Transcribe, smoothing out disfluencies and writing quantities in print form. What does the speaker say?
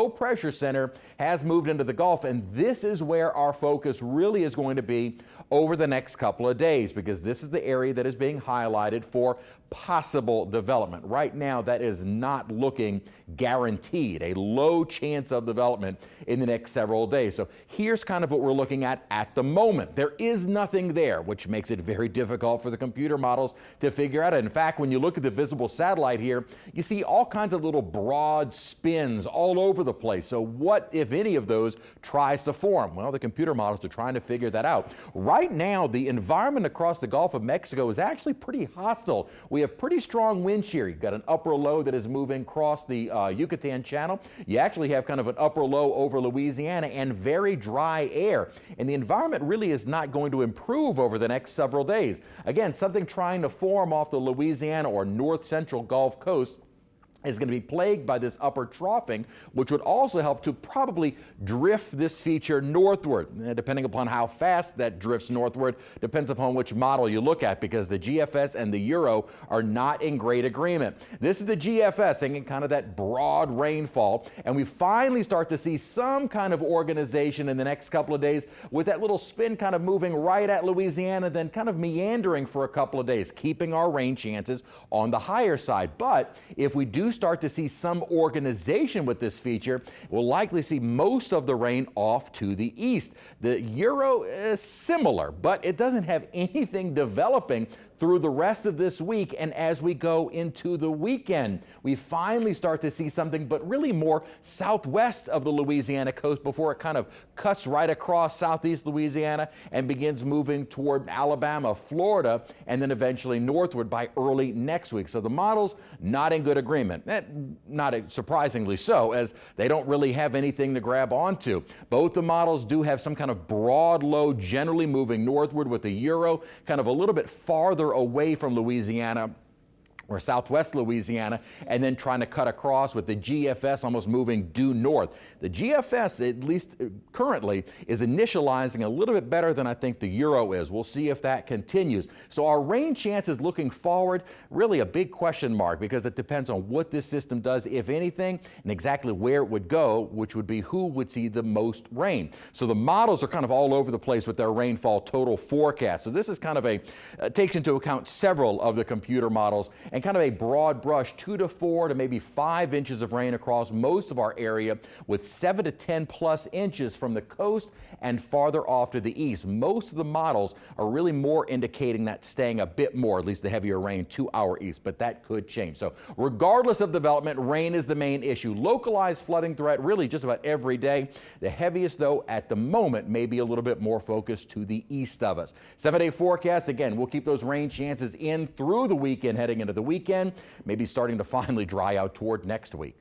low pressure center has moved into the Gulf, and this is where our focus really is going to be over the next couple of days, because this is the area that is being highlighted for possible development. Right now, that is not looking guaranteed, a low chance of development in the next several days. So here's kind of what we're looking at the moment. There is nothing there, which makes it very difficult for the computer models to figure out. In fact, when you look at the visible satellite here, you see all kinds of little broad spins all over the place. So what, if any of those, tries to form? Well, the computer models are trying to figure that out. Right now, the environment across the Gulf of Mexico is actually pretty hostile. We have pretty strong wind shear. You've got an upper low that is moving across the Yucatan Channel. You actually have kind of an upper low over Louisiana and very dry air. And the environment really is not going to improve over the next several days. Again, something trying to form off the Louisiana or north central Gulf Coast is going to be plagued by this upper troughing, which would also help to probably drift this feature northward. Depending upon how fast that drifts northward depends upon which model you look at, because the GFS and the Euro are not in great agreement. This is the GFS, saying kind of that broad rainfall, and we finally start to see some kind of organization in the next couple of days, with that little spin kind of moving right at Louisiana, then kind of meandering for a couple of days, keeping our rain chances on the higher side. But if we do start to see some organization with this feature, we'll likely see most of the rain off to the east. The Euro is similar, but it doesn't have anything developing through the rest of this week, and as we go into the weekend, we finally start to see something, but really more southwest of the Louisiana coast before it kind of cuts right across southeast Louisiana and begins moving toward Alabama, Florida, and then eventually northward by early next week. So the models not in good agreement. Not surprisingly so, as they don't really have anything to grab onto. Both the models do have some kind of broad low generally moving northward, with the Euro kind of a little bit farther away from Louisiana or southwest Louisiana, and then trying to cut across with the GFS almost moving due north. The GFS, at least currently, is initializing a little bit better than I think the Euro is. We'll see if that continues. So our rain chances looking forward, really a big question mark, because it depends on what this system does, if anything, and exactly where it would go, which would be who would see the most rain. So the models are kind of all over the place with their rainfall total forecast. So this is kind of takes into account several of the computer models, and kind of a broad brush, 2 to 4 to maybe 5 inches of rain across most of our area, with 7 to 10 plus inches from the coast and farther off to the east. Most of the models are really more indicating that staying a bit more, at least the heavier rain, to our east, but that could change. So regardless of development, rain is the main issue. Localized flooding threat really just about every day. The heaviest, though, at the moment may be a little bit more focused to the east of us. 7-day forecast, again, we'll keep those rain chances in through the weekend, heading into the weekend, maybe starting to finally dry out toward next week.